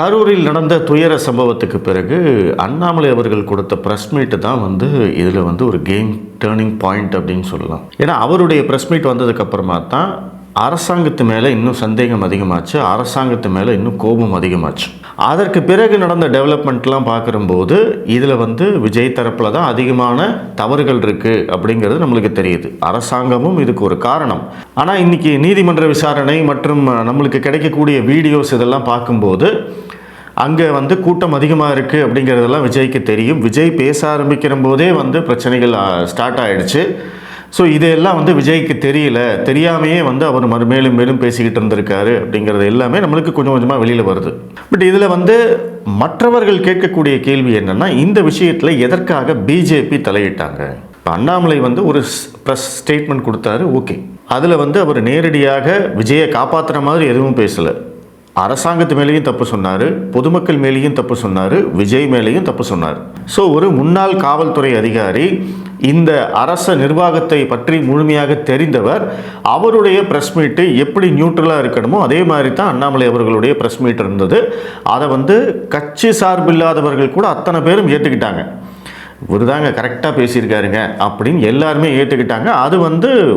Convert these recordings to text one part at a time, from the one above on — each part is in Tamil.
கரூரில் நடந்த துயர சம்பவத்துக்கு பிறகு அண்ணாமலை அவர்கள் கொடுத்த ப்ரெஸ் மீட்டு தான் இதில் ஒரு கேம் டேர்னிங் பாயிண்ட் அப்படின்னு சொல்லலாம். ஏன்னா அவருடைய ப்ரெஸ் மீட் வந்ததுக்கப்புறமா தான் அரசாங்கத்து மேலே இன்னும் சந்தேகம் அதிகமாச்சு, அரசாங்கத்து மேலே இன்னும் கோபம் அதிகமாச்சு. அதற்கு பிறகு நடந்த டெவலப்மெண்ட்லாம் பார்க்கும்போது இதில் விஜய் தரப்பில் தான் அதிகமான தவறுகள் இருக்குது அப்படிங்கிறது நம்மளுக்கு தெரியுது. அரசாங்கமும் இதுக்கு ஒரு காரணம். ஆனால் இன்றைக்கி நீதிமன்ற விசாரணை மற்றும் நம்மளுக்கு கிடைக்கக்கூடிய வீடியோஸ் இதெல்லாம் பார்க்கும்போது அங்கே கூட்டம் அதிகமாக இருக்குது அப்படிங்கிறதெல்லாம் விஜய்க்கு தெரியும். விஜய் பேச ஆரம்பிக்கிற போதே பிரச்சனைகள் ஸ்டார்ட் ஆகிடுச்சு. ஸோ இதெல்லாம் விஜய்க்கு தெரியாமையே அவர் மேலும் மேலும் பேசிக்கிட்டு இருந்திருக்காரு அப்படிங்கிறது எல்லாமே நம்மளுக்கு கொஞ்சம் கொஞ்சமாக வெளியில் வருது. பட் இதில் மற்றவர்கள் கேட்கக்கூடிய கேள்வி என்னென்னா, இந்த விஷயத்தில் எதற்காக பிஜேபி தலையிட்டாங்க? இப்போ அண்ணாமலை ஒரு ப்ரெஸ் ஸ்டேட்மெண்ட் கொடுத்தாரு, ஓகே. அதில் அவர் நேரடியாக விஜயை காப்பாற்றுற மாதிரி எதுவும் பேசலை. அரசாங்கத்து மேலேயும் தப்பு சொன்னார், பொதுமக்கள் மேலேயும் தப்பு சொன்னார், விஜய் மேலேயும் தப்பு சொன்னார். ஸோ ஒரு முன்னாள் காவல்துறை அதிகாரி, இந்த அரச நிர்வாகத்தை பற்றி முழுமையாக தெரிந்தவர், அவருடைய ப்ரெஸ் மீட்டு எப்படி நியூட்ரலாக இருக்கணுமோ அதே மாதிரி தான் அண்ணாமலை அவர்களுடைய ப்ரெஸ் மீட் இருந்தது. அதை கட்சி சார்பில்லாதவர்கள் கூட அத்தனை பேரும் ஏற்றுக்கிட்டாங்க. இவர் தாங்க கரெக்டாக பேசியிருக்காருங்க அப்படின்னு எல்லாருமே ஏற்றுக்கிட்டாங்க. அது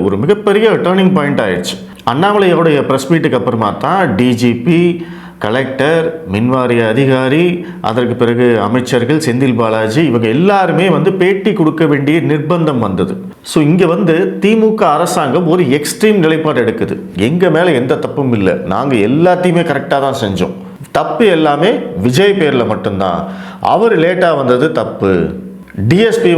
ஒரு மிகப்பெரிய டேர்னிங் பாயிண்ட் ஆயிடுச்சு. அண்ணாமலையோடைய ப்ரெஸ் மீட்டுக்கு அப்புறமா தான் டிஜிபி, கலெக்டர், மின்வாரிய அதிகாரி, அதற்கு பிறகு அமைச்சர்கள், செந்தில் பாலாஜி, இவங்க எல்லாருமே பேட்டி கொடுக்க வேண்டிய நிர்பந்தம் வந்தது. ஸோ இங்கே திமுக அரசாங்கம் ஒரு எக்ஸ்ட்ரீம் நிலைப்பாடு எடுக்குது. எங்கள் மேலே எந்த தப்பும் இல்லை, நாங்கள் எல்லாத்தையுமே கரெக்டாக தான் செஞ்சோம், தப்பு எல்லாமே விஜய் பேரில் மட்டும்தான், அவர் லேட்டாக வந்தது தப்பு, டிஎஸ்பி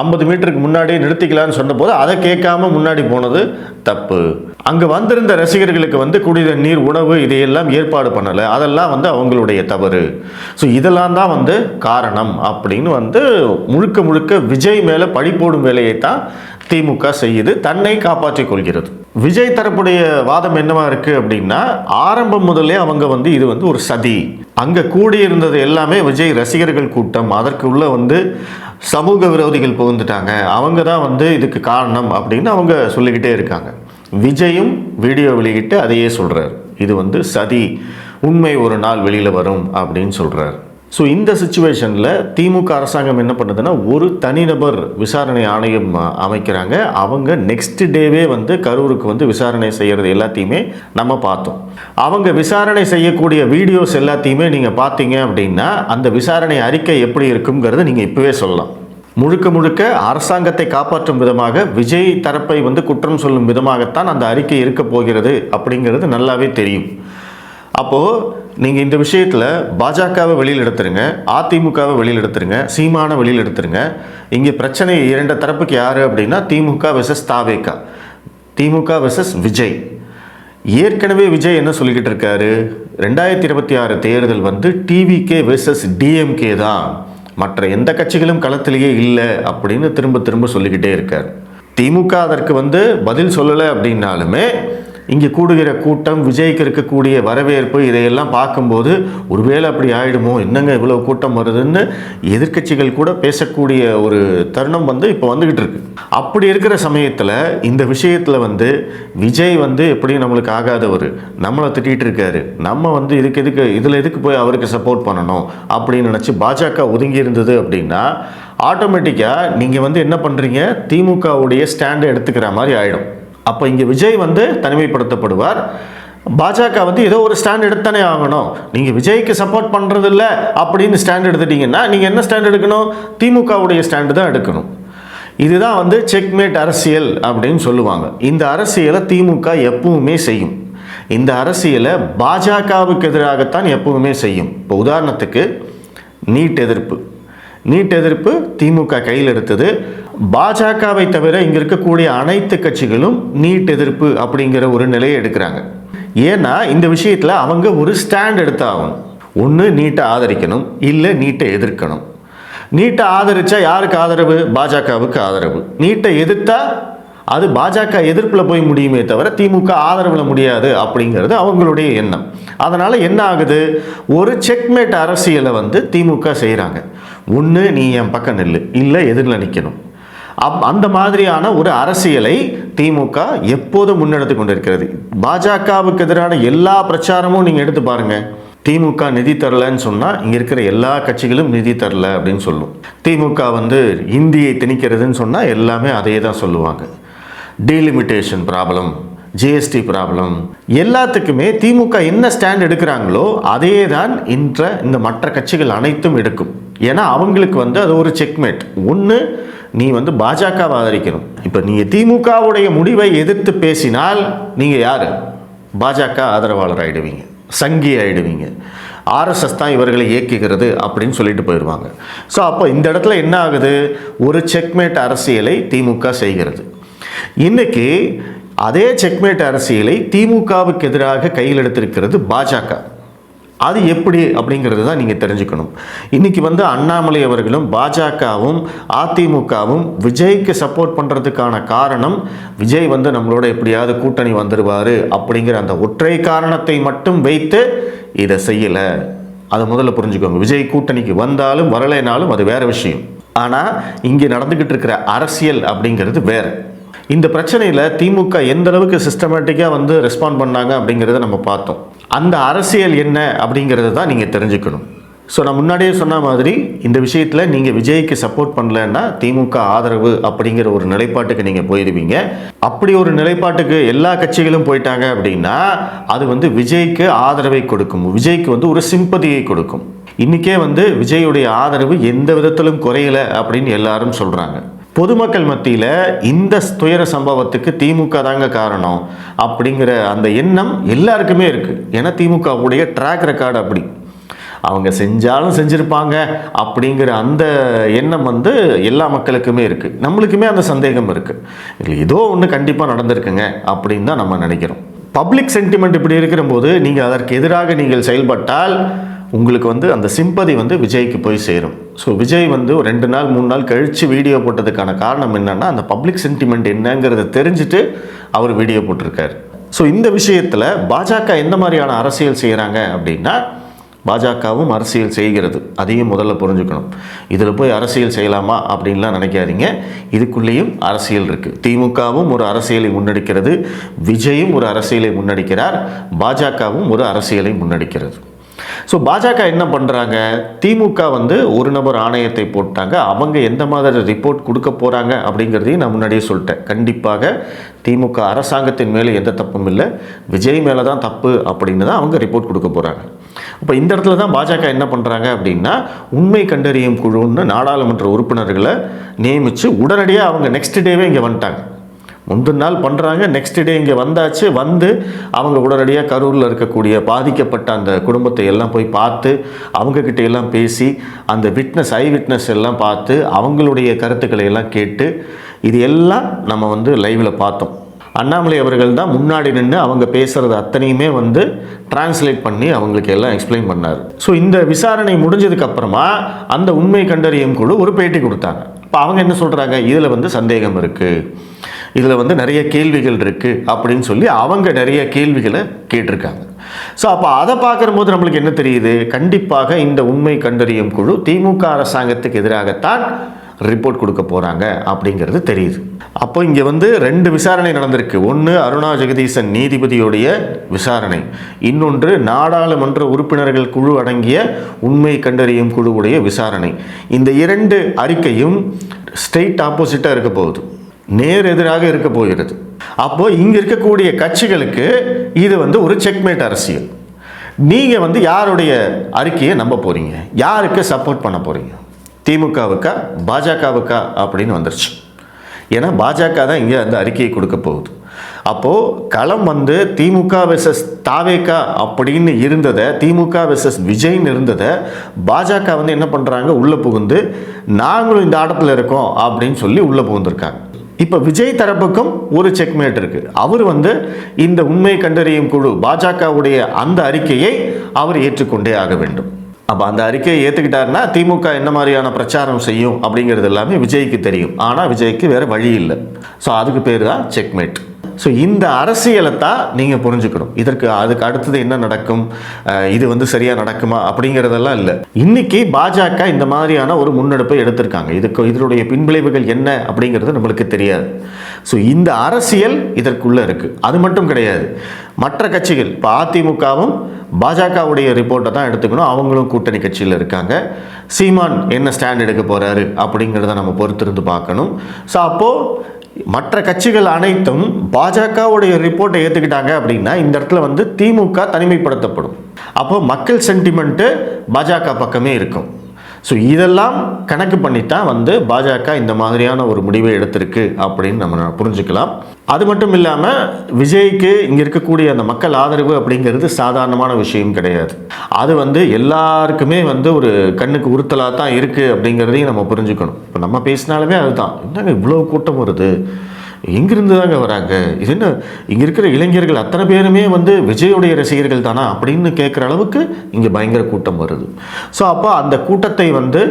50 மீட்டருக்கு முன்னாடி நிறுத்திக்கலான்னு சொன்னபோது அதை கேட்காம முன்னாடி போனது தப்பு, அங்கே வந்திருந்த ரசிகர்களுக்கு குடித நீர், உணவு இதையெல்லாம் ஏற்பாடு பண்ணலை, அதெல்லாம் அவங்களுடைய தவறு. ஸோ இதெல்லாம் தான் காரணம் அப்படின்னு முழுக்க முழுக்க விஜய் மேலே பழி போடும் வேலையை தான் திமுக செய்யுது, தன்னை காப்பாற்றிக் கொள்கிறது. விஜய் தரப்புடைய வாதம் என்னவா இருக்கு அப்படின்னா, ஆரம்பம் முதலே அவங்க இது ஒரு சதி, அங்கே கூடியிருந்தது எல்லாமே விஜய் ரசிகர்கள் கூட்டம், அதற்கு உள்ள சமூக விரோதிகள் புகுந்துட்டாங்க, அவங்க தான் இதுக்கு காரணம் அப்படின்னு அவங்க சொல்லிக்கிட்டே இருக்காங்க. விஜயும் வீடியோ வெளியிட்டு அதையே சொல்கிறார், இது சதி, உண்மை ஒரு நாள் வெளியில் வரும் அப்படின்னு சொல்கிறார். ஸோ இந்த சுச்சுவேஷனில் திமுக அரசாங்கம் என்ன பண்ணுதுன்னா, ஒரு தனிநபர் விசாரணை ஆணையம் அமைக்கிறாங்க. அவங்க நெக்ஸ்ட் டேவே கரூருக்கு விசாரணை செய்கிறது எல்லாத்தையுமே நம்ம பார்த்தோம். அவங்க விசாரணை செய்யக்கூடிய வீடியோஸ் எல்லாத்தையுமே நீங்கள் பார்த்தீங்க அப்படின்னா, அந்த விசாரணை அறிக்கை எப்படி இருக்குங்கிறத நீங்கள் இப்போவே சொல்லலாம். முழுக்க முழுக்க அரசாங்கத்தை காப்பாற்றும் விதமாக, விஜய் தரப்பை குற்றம் சொல்லும் விதமாகத்தான் அந்த அறிக்கை இருக்க போகிறது அப்படிங்கிறது நல்லாவே தெரியும். அப்போது நீங்கள் இந்த விஷயத்தில் பாஜகவை வெளியில் எடுத்துருங்க, அதிமுகவை வெளியில் எடுத்துருங்க, சீமானை வெளியில் எடுத்துருங்க. இங்கே பிரச்சனை இரண்டு தரப்புக்கு யார் அப்படின்னா, திமுக வெர்சஸ் தாவேகா, திமுக வெர்சஸ் விஜய். ஏற்கனவே விஜய் என்ன சொல்லிக்கிட்டு இருக்காரு, 2026 தேர்தல் டிவிகே வெர்சஸ் டிஎம்கே தான், மற்ற எந்த கட்சிகளும் களத்திலேயே இல்லை அப்படின்னு திரும்ப திரும்ப சொல்லிக்கிட்டே இருக்கார். திமுக அதற்கு பதில் சொல்லலை அப்படின்னாலுமே, இங்கே கூடுகிற கூட்டம், விஜய்க்கு இருக்கக்கூடிய வரவேற்பு, இதையெல்லாம் பார்க்கும்போது ஒருவேளை அப்படி ஆகிடுமோ, என்னங்க இவ்வளோ கூட்டம் வருதுன்னு எதிர்க்கட்சிகள் கூட பேசக்கூடிய ஒரு தருணம் இப்போ வந்துக்கிட்டு இருக்கு. அப்படி இருக்கிற சமயத்தில் இந்த விஷயத்தில் விஜய் எப்படி நம்மளுக்கு ஆகாதவர், நம்மளை திட்டிகிட்டு இருக்காரு, நம்ம எதுக்கு போய் அவருக்கு சப்போர்ட் பண்ணணும் அப்படின்னு நினச்சி பாஜக ஒதுங்கி இருந்தது அப்படின்னா, ஆட்டோமேட்டிக்காக நீங்கள் என்ன பண்ணுறீங்க, திமுகவுடைய ஸ்டாண்டை எடுத்துக்கிற மாதிரி ஆகிடும். அப்போ இங்கே விஜய் தனிமைப்படுத்தப்படுவார். பாஜக ஏதோ ஒரு ஸ்டாண்ட் எடுத்தானே ஆகணும். நீங்கள் விஜய்க்கு சப்போர்ட் பண்ணுறதில்ல அப்படின்னு ஸ்டாண்ட் எடுத்துட்டீங்கன்னா, நீங்கள் என்ன ஸ்டாண்ட் எடுக்கணும், திமுகவுடைய ஸ்டாண்டு தான் எடுக்கணும். இதுதான் செக்மேட் அரசியல் அப்படின்னு சொல்லுவாங்க. இந்த அரசியலை திமுக எப்பவுமே செய்யும். இந்த அரசியலை பாஜகவுக்கு எதிராகத்தான் எப்பவுமே செய்யும். இப்போ உதாரணத்துக்கு நீட் எதிர்ப்பு திமுக கையில் எடுத்தது. பாஜகவை தவிர இங்கே இருக்கக்கூடிய அனைத்து கட்சிகளும் நீட் எதிர்ப்பு அப்படிங்கிற ஒரு நிலையை எடுக்கிறாங்க. ஏன்னா இந்த விஷயத்தில் அவங்க ஒரு ஸ்டாண்ட் எடுத்தாகணும். ஒன்று நீட்டை ஆதரிக்கணும், இல்லை நீட்டை எதிர்க்கணும். நீட்டை ஆதரித்தா யாருக்கு ஆதரவு, பாஜகவுக்கு ஆதரவு. நீட்டை எதிர்த்தா அது பாஜக எதிர்ப்பில் போய் முடியுமே தவிர திமுக ஆதரவில் முடியாது அப்படிங்கிறது அவங்களுடைய எண்ணம். அதனால் என்ன ஆகுது, ஒரு செக்மேட் அரசியலை திமுக செய்கிறாங்க. ஒன்று நீ என் பக்கம் நில்லு, இல்லை எதிரில் நிற்கணும். அந்த மாதிரியான ஒரு அரசியலை திமுக எப்போதும் முன்னெடுத்து கொண்டிருக்கிறது. பாஜகவுக்கு எதிரான எல்லா பிரச்சாரமும் நீங்கள் எடுத்து பாருங்கள். திமுக நிதி தரலன்னு சொன்னால் இங்கே இருக்கிற எல்லா கட்சிகளும் நிதி தரல அப்படின்னு சொல்லும். திமுக வந்து இந்தியை திணிக்கிறதுன்னு சொன்னால் எல்லாமே அதே தான் சொல்லுவாங்க. டீலிமிட்டேஷன் ப்ராப்ளம், ஜிஎஸ்டி ப்ராப்ளம், எல்லாத்துக்குமே திமுக என்ன ஸ்டாண்ட் எடுக்கிறாங்களோ அதே தான் இந்த மற்ற கட்சிகள் அனைத்தும் எடுக்கும். ஏன்னா அவங்களுக்கு வந்து அது ஒரு செக்மேட். ஒன்று, நீ வந்து பாஜகவை ஆதரிக்கணும். இப்போ நீங்கள் திமுகவுடைய முடிவை எதிர்த்து பேசினால் நீங்கள் யார்? பாஜக ஆதரவாளர் ஆகிடுவீங்க, சங்கி ஆகிடுவீங்க. ஆர்எஸ்எஸ் தான் இவர்களை இயக்குகிறது அப்படின்னு சொல்லிட்டு போயிடுவாங்க. ஸோ அப்போ இந்த இடத்துல என்ன ஆகுது? ஒரு செக்மேட் அரசியலை திமுக செய்கிறது. இன்னைக்கு அதே செக்மேட் அரசியலை திமுகவுக்கு எதிராக கையில் எடுத்திருக்கிறது பாஜக. அது எப்படி அப்படிங்கிறது தான் நீங்கள் தெரிஞ்சுக்கணும். இன்றைக்கி வந்து அண்ணாமலை அவர்களும் பாஜகவும் அதிமுகவும் விஜய்க்கு சப்போர்ட் பண்ணுறதுக்கான காரணம், விஜய் வந்து நம்மளோட எப்படியாவது கூட்டணி வந்துடுவார் அப்படிங்கிற அந்த ஒற்றை காரணத்தை மட்டும் வைத்து இதை செய்யலை. அதை முதல்ல புரிஞ்சுக்கோங்க. விஜய் கூட்டணிக்கு வந்தாலும் வரலைனாலும் அது வேறு விஷயம். ஆனால் இங்கே நடந்துக்கிட்டு இருக்கிற அரசியல் அப்படிங்கிறது வேறு. இந்த பிரச்சனையில் திமுக எந்த அளவுக்கு சிஸ்டமேட்டிக்காக வந்து ரெஸ்பாண்ட் பண்ணாங்க அப்படிங்கிறத நம்ம பார்த்தோம். அந்த அரசியல் என்ன அப்படிங்கிறத தான் நீங்கள் தெரிஞ்சுக்கணும். ஸோ நான் முன்னாடியே சொன்ன மாதிரி இந்த விஷயத்தில் நீங்கள் விஜய்க்கு சப்போர்ட் பண்ணலன்னா திமுக ஆதரவு அப்படிங்கிற ஒரு நிலைப்பாட்டுக்கு நீங்கள் போயிடுவீங்க. அப்படி ஒரு நிலைப்பாட்டுக்கு எல்லா கட்சிகளும் போயிட்டாங்க அப்படின்னா அது வந்து விஜய்க்கு ஆதரவை கொடுக்கும், விஜய்க்கு வந்து ஒரு சிம்பதியை கொடுக்கும். இன்றைக்கே வந்து விஜயுடைய ஆதரவு எந்த விதத்திலும் குறையலை அப்படின்னு எல்லாரும் சொல்கிறாங்க. பொதுமக்கள் மத்தியில் இந்த துயர சம்பவத்துக்கு திமுக தாங்க காரணம் அப்படிங்கிற அந்த எண்ணம் எல்லாருக்குமே இருக்குது. ஏன்னா திமுகவுடைய ட்ராக் ரெக்கார்டு அப்படி, அவங்க செஞ்சாலும் செஞ்சுருப்பாங்க அப்படிங்கிற அந்த எண்ணம் வந்து எல்லா மக்களுக்குமே இருக்குது. நம்மளுக்குமே அந்த சந்தேகம் இருக்குது, இல்லை ஏதோ ஒன்று கண்டிப்பாக நடந்திருக்குங்க அப்படின்னு தான் நம்ம நினைக்கிறோம். பப்ளிக் சென்டிமெண்ட் இப்படி இருக்கிற போது நீங்கள் அதற்கு எதிராக நீங்கள் செயல்பட்டால் உங்களுக்கு வந்து அந்த சிம்பதி வந்து விஜய்க்கு போய் சேரும். ஸோ விஜய் வந்து ஒரு 2 நாள் 3 நாள் கழித்து வீடியோ போட்டதுக்கான காரணம் என்னென்னா அந்த பப்ளிக் சென்டிமெண்ட் என்னங்கிறத தெரிஞ்சுட்டு அவர் வீடியோ போட்டிருக்காரு. ஸோ இந்த விஷயத்தில் பாஜக எந்த மாதிரியான அரசியல் செய்கிறாங்க அப்படின்னா, பாஜகவும் அரசியல் செய்கிறது, அதையும் முதல்ல புரிஞ்சுக்கணும். இதில் போய் அரசியல் செய்யலாமா அப்படின்லாம் நினைக்காதீங்க. இதுக்குள்ளேயும் அரசியல் இருக்குது. திமுகவும் ஒரு அரசியலை முன்னெடுக்கிறது, விஜயும் ஒரு அரசியலை முன்னெடுக்கிறார், பாஜகவும் ஒரு அரசியலை முன்னெடுக்கிறது. ஸோ பாஜக என்ன பண்ணுறாங்க? திமுக வந்து ஒரு நபர் ஆணையத்தை போட்டாங்க. அவங்க எந்த மாதிரி ரிப்போர்ட் கொடுக்க போகிறாங்க அப்படிங்கிறதையும் நான் முன்னாடியே சொல்லிட்டேன். கண்டிப்பாக திமுக அரசாங்கத்தின் மேலே எந்த தப்பும் இல்லை, விஜய் மேலே தான் தப்பு அப்படின்னு தான் அவங்க ரிப்போர்ட் கொடுக்க போகிறாங்க. அப்போ இந்த இடத்துல தான் பாஜக என்ன பண்ணுறாங்க அப்படின்னா, உண்மை கண்டறியும் குழுன்னு நாடாளுமன்ற உறுப்பினர்களை நியமித்து உடனடியாக அவங்க நெக்ஸ்ட் டேவே இங்கே வந்துட்டாங்க. முந்தின நாள் பண்ணுறாங்க, நெக்ஸ்ட் டே இங்கே வந்தாச்சு. வந்து அவங்க உடனடியாக கரூரில் இருக்கக்கூடிய பாதிக்கப்பட்ட அந்த குடும்பத்தை எல்லாம் போய் பார்த்து அவங்கக்கிட்ட எல்லாம் பேசி அந்த ஐ விட்னஸ் எல்லாம் பார்த்து அவங்களுடைய கருத்துக்களை எல்லாம் கேட்டு இது எல்லாம் நம்ம வந்து லைவில் பார்த்தோம். அண்ணாமலை அவர்கள் தான் முன்னாடி நின்று அவங்க பேசுகிறது அத்தனையுமே வந்து டிரான்ஸ்லேட் பண்ணி அவங்களுக்கு எல்லாம் எக்ஸ்பிளைன் பண்ணார். ஸோ இந்த விசாரணை முடிஞ்சதுக்கப்புறமா அந்த உண்மை கண்டறியும் குழு ஒரு பேட்டி கொடுத்தாங்க. இப்போ அவங்க என்ன சொல்கிறாங்க? இதில் வந்து சந்தேகம் இருக்குது, இதில் வந்து நிறைய கேள்விகள் இருக்குது அப்படின்னு சொல்லி அவங்க நிறைய கேள்விகளை கேட்டிருக்காங்க. ஸோ அப்போ அதை பார்க்கும்போது நம்மளுக்கு என்ன தெரியுது? கண்டிப்பாக இந்த உண்மை கண்டறியும் குழு திமுக அரசாங்கத்துக்கு எதிராகத்தான் ரிப்போர்ட் கொடுக்க போகிறாங்க அப்படிங்கிறது தெரியுது. அப்போ இங்கே வந்து 2 விசாரணை நடந்திருக்கு. ஒன்று அருணா ஜெகதீசன் நீதிபதியுடைய விசாரணை, இன்னொன்று நாடாளுமன்ற உறுப்பினர்கள் குழு அடங்கிய உண்மை கண்டறியும் குழுவுடைய விசாரணை. இந்த 2 அறிக்கையும் ஸ்ட்ரெயிட் ஆப்போசிட்டாக இருக்க போகுது, நேர் எதிராக இருக்க போகிறது. அப்போது இங்கே இருக்கக்கூடிய கட்சிகளுக்கு இது வந்து ஒரு செக்மேட் அரசியல். நீங்கள் வந்து யாருடைய அறிக்கையை நம்ப போகிறீங்க? யாருக்கு சப்போர்ட் பண்ண போகிறீங்க? திமுகவுக்கா பாஜகவுக்கா அப்படின்னு வந்துருச்சு. ஏன்னா பாஜக தான் இங்கே அந்த அறிக்கையை கொடுக்க போகுது. அப்போது களம் வந்து திமுக வெர்சஸ் தாவேகா அப்படின்னு இருந்ததை, திமுக வெர்சஸ் விஜய்ன்னு இருந்ததை பாஜக வந்து என்ன பண்ணுறாங்க? உள்ளே புகுந்து நாங்களும் இந்த ஆட்டத்தில் இருக்கோம் அப்படின்னு சொல்லி உள்ளே புகுந்துருக்காங்க. இப்போ விஜய் தரப்புக்கும் ஒரு செக்மேட் இருக்குது. அவர் வந்து இந்த உண்மை கண்டறியும் குழு பாஜகவுடைய அந்த அறிக்கையை அவர் ஏற்றுக்கொண்டே ஆக வேண்டும். அப்போ அந்த அறிக்கையை ஏற்றுக்கிட்டாருன்னா திமுக என்ன மாதிரியான பிரச்சாரம் செய்யும் அப்படிங்கிறது எல்லாமே விஜய்க்கு தெரியும். ஆனால் விஜய்க்கு வேறு வழி இல்லை. ஸோ அதுக்கு பேர் தான் செக்மேட். ஸோ இந்த அரசியலை தான் நீங்கள் புரிஞ்சுக்கணும். அதுக்கு அடுத்தது என்ன நடக்கும், இது வந்து சரியாக நடக்குமா அப்படிங்கிறதெல்லாம் இல்லை. இன்றைக்கி பாஜக இந்த மாதிரியான ஒரு முன்னெடுப்பை எடுத்திருக்காங்க. இதனுடைய பின்விளைவுகள் என்ன அப்படிங்கிறது நம்மளுக்கு தெரியாது. ஸோ இந்த அரசியல் இதற்குள்ளே இருக்குது. அது மட்டும் கிடையாது, மற்ற கட்சிகள் இப்போ அதிமுகவும் பாஜகவுடைய ரிப்போர்ட்டை தான் எடுத்துக்கணும். அவங்களும் கூட்டணி கட்சியில் இருக்காங்க. சீமான் என்ன ஸ்டாண்ட் எடுக்க போகிறாரு அப்படிங்கிறத நம்ம பொறுத்திருந்து பார்க்கணும். ஸோ அப்போது மற்ற கட்சிகள் அனைத்தும் பாஜகவுடைய ரிப்போர்ட்டை ஏற்றுக்கிட்டாங்க அப்படின்னா இந்த இடத்துல வந்து திமுக தனிமைப்படுத்தப்படும். அப்போ மக்கள் சென்டிமெண்ட்டு பாஜக பக்கமே இருக்கும். ஸோ இதெல்லாம் கணக்கு பண்ணித்தான் வந்து பாஜக இந்த மாதிரியான ஒரு முடிவை எடுத்திருக்கு அப்படின்னு நம்ம புரிஞ்சுக்கலாம். அது மட்டும் இல்லாமல் விஜய்க்கு இங்கே இருக்கக்கூடிய அந்த மக்கள் ஆதரவு அப்படிங்கிறது சாதாரணமான விஷயம் கிடையாது. அது வந்து எல்லாருக்குமே வந்து ஒரு கண்ணுக்கு உறுத்தலாக தான் இருக்குது அப்படிங்கிறதையும் நம்ம புரிஞ்சுக்கணும். இப்போ நம்ம பேசினாலுமே அதுதான், என்னங்க இவ்வளோ கூட்டம் வருது, எங்கிருந்து தாங்க வராங்க, இது என்ன இங்கே இருக்கிற இளைஞர்கள் அத்தனை பேருமே வந்து விஜயோடைய ரசிகர்கள் தானா அப்படின்னு கேட்குற அளவுக்கு இங்கே பயங்கர கூட்டம் வருது. ஸோ அப்போ அந்த கூட்டத்தை வந்து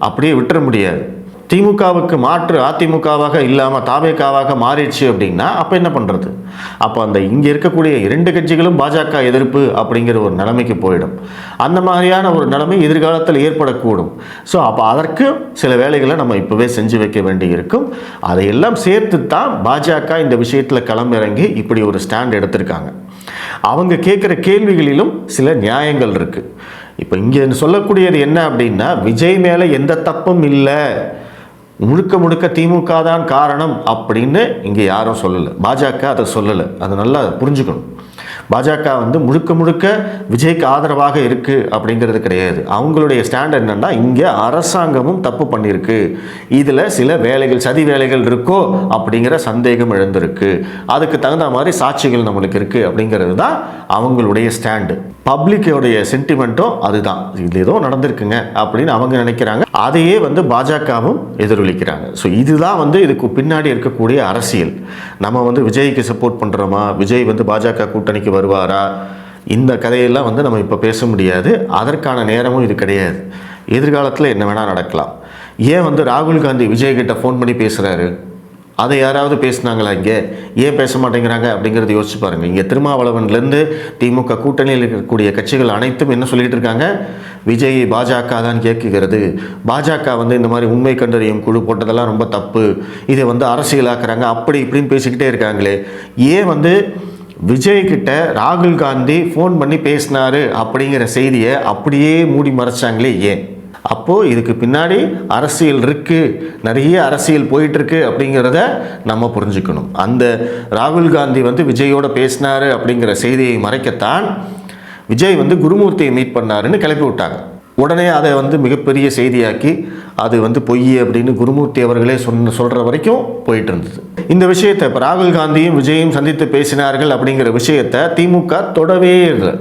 அப்படியே விட்டுற முடியாது. திமுகவுக்கு மாற்று அதிமுகவாக இல்லாமல் தாவேகாவாக மாறிடுச்சு அப்படின்னா அப்போ என்ன பண்ணுறது? அப்போ அந்த இங்கே இருக்கக்கூடிய 2 கட்சிகளும் பாஜக எதிர்ப்பு அப்படிங்கிற ஒரு நிலைமைக்கு போயிடும். அந்த மாதிரியான ஒரு நிலைமை எதிர்காலத்தில் ஏற்படக்கூடும். ஸோ அப்போ அதற்கு சில வேலைகளை நம்ம இப்போவே செஞ்சு வைக்க வேண்டி இருக்கும். அதையெல்லாம் சேர்த்து தான் பாஜக இந்த விஷயத்தில் களமிறங்கி இப்படி ஒரு ஸ்டாண்ட் எடுத்திருக்காங்க. அவங்க கேட்குற கேள்விகளிலும் சில நியாயங்கள் இருக்குது. இப்போ இங்கே சொல்லக்கூடியது என்ன அப்படின்னா, விஜய் மேலே எந்த தப்பும் இல்லை, முழுக்க முழுக்க திமுக தான் காரணம் அப்படின்னு இங்கே யாரும் சொல்லலை. பாஜக அதை சொல்லலை. அதை நல்லா புரிஞ்சுக்கணும். பாஜக வந்து முழுக்க முழுக்க விஜய்க்கு ஆதரவாக இருக்குது அப்படிங்கிறது கிடையாது. அவங்களுடைய ஸ்டாண்ட் என்னென்னா, இங்கே அரசாங்கமும் தப்பு பண்ணியிருக்கு, இதில் சில வேலைகள் சதி வேலைகள் இருக்கோ அப்படிங்கிற சந்தேகம் எழுந்திருக்கு, அதுக்கு தகுந்த மாதிரி சாட்சிகள் நம்மளுக்கு இருக்குது அப்படிங்கிறது தான் அவங்களுடைய ஸ்டாண்டு. பப்ளிக்கோடைய சென்டிமெண்ட்டும் அதுதான், இது ஏதோ நடந்திருக்குங்க அப்படின்னு அவங்க நினைக்கிறாங்க. அதையே வந்து பாஜகவும் எதிரொலிக்கிறாங்க. ஸோ இதுதான் வந்து இதுக்கு பின்னாடி இருக்கக்கூடிய அரசியல். நம்ம வந்து விஜய்க்கு சப்போர்ட் பண்ணுறோமா, விஜய் வந்து பாஜக கூட்டணிக்கு வருவாரா, இந்த கதையெல்லாம் வந்து நம்ம இப்போ பேச முடியாது. அதற்கான நேரமும் இது கிடையாது. எதிர்காலத்தில் என்ன வேணால் நடக்கலாம். ஏன் வந்து ராகுல் காந்தி விஜய்கிட்ட ஃபோன் பண்ணி பேசுகிறாரு? அதை யாராவது பேசுனாங்களா? இங்கே ஏன் பேச மாட்டேங்கிறாங்க அப்படிங்கிறத யோசிச்சு பாருங்கள். இங்கே திருமாவளவன்லேருந்து திமுக கூட்டணியில் இருக்கக்கூடிய கட்சிகள் அனைத்தும் என்ன சொல்லிகிட்டு இருக்காங்க? விஜய் பாஜக தான் கேட்குகிறது, பாஜக வந்து இந்த மாதிரி உண்மை கண்டறியும் குழு போட்டதெல்லாம் ரொம்ப தப்பு, இதை வந்து அரசியலாக்குறாங்க, அப்படி இப்படின்னு பேசிக்கிட்டே இருக்காங்களே. ஏன் வந்து விஜய்கிட்ட ராகுல் காந்தி ஃபோன் பண்ணி பேசினாரு அப்படிங்கிற செய்தியை அப்படியே மூடி மறைச்சாங்களே ஏன்? அப்போது இதுக்கு பின்னாடி அரசியல் இருக்குது, நிறைய அரசியல் போயிட்டுருக்கு அப்படிங்கிறத நம்ம புரிஞ்சுக்கணும். அந்த ராகுல் காந்தி வந்து விஜயோட பேசினார் அப்படிங்கிற செய்தியை மறைக்கத்தான் விஜய் வந்து குருமூர்த்தியை மீட் பண்ணாருன்னு கிளப்பி விட்டாங்க. உடனே அதை வந்து மிகப்பெரிய செய்தியாக்கி அது வந்து பொய் அப்படின்னு குருமூர்த்தி அவர்களே சொல்கிற வரைக்கும் போயிட்டு இருந்தது. இந்த விஷயத்தை இப்போ ராகுல் காந்தியும் விஜயும் சந்தித்து பேசினார்கள் அப்படிங்கிற விஷயத்தை திமுக தொடவே இல்லை.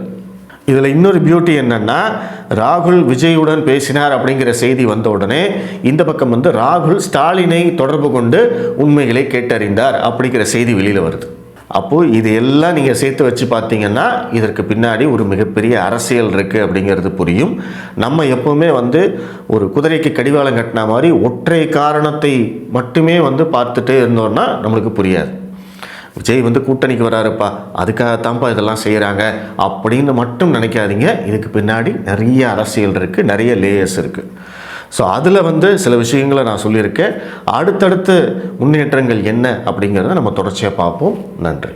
இதில் இன்னொரு பியூட்டி என்னென்னா, ராகுல் விஜயுடன் பேசினார் அப்படிங்கிற செய்தி வந்த உடனே இந்த பக்கம் வந்து ராகுல் ஸ்டாலினை தொடர்பு கொண்டு உண்மைகளை கேட்டறிந்தார் அப்படிங்கிற செய்தி வெளியில் வருது. அப்போது இது எல்லாம் நீங்கள் சேர்த்து வச்சு பார்த்தீங்கன்னா இதற்கு பின்னாடி ஒரு மிகப்பெரிய அரசியல் இருக்குது அப்படிங்கிறது புரியும். நம்ம எப்போவுமே வந்து ஒரு குதிரைக்கு கடிவாளம் கட்டின மாதிரி ஒற்றை காரணத்தை மட்டுமே வந்து பார்த்துட்டே இருந்தோம்னா நம்மளுக்கு புரியாது. விஜய் வந்து கூட்டணிக்கு வராருப்பா, அதுக்காகத்தான்ப்பா இதெல்லாம் செய்கிறாங்க அப்படின்னு மட்டும் நினைக்காதீங்க. இதுக்கு பின்னாடி நிறைய அரசியல் இருக்குது, நிறைய லேயர்ஸ் இருக்குது. ஸோ அதில் வந்து சில விஷயங்களை நான் சொல்லியிருக்கேன். அடுத்தடுத்த முன்னேற்றங்கள் என்ன அப்படிங்கிறத நம்ம தொடர்ச்சியாக பார்ப்போம். நன்றி.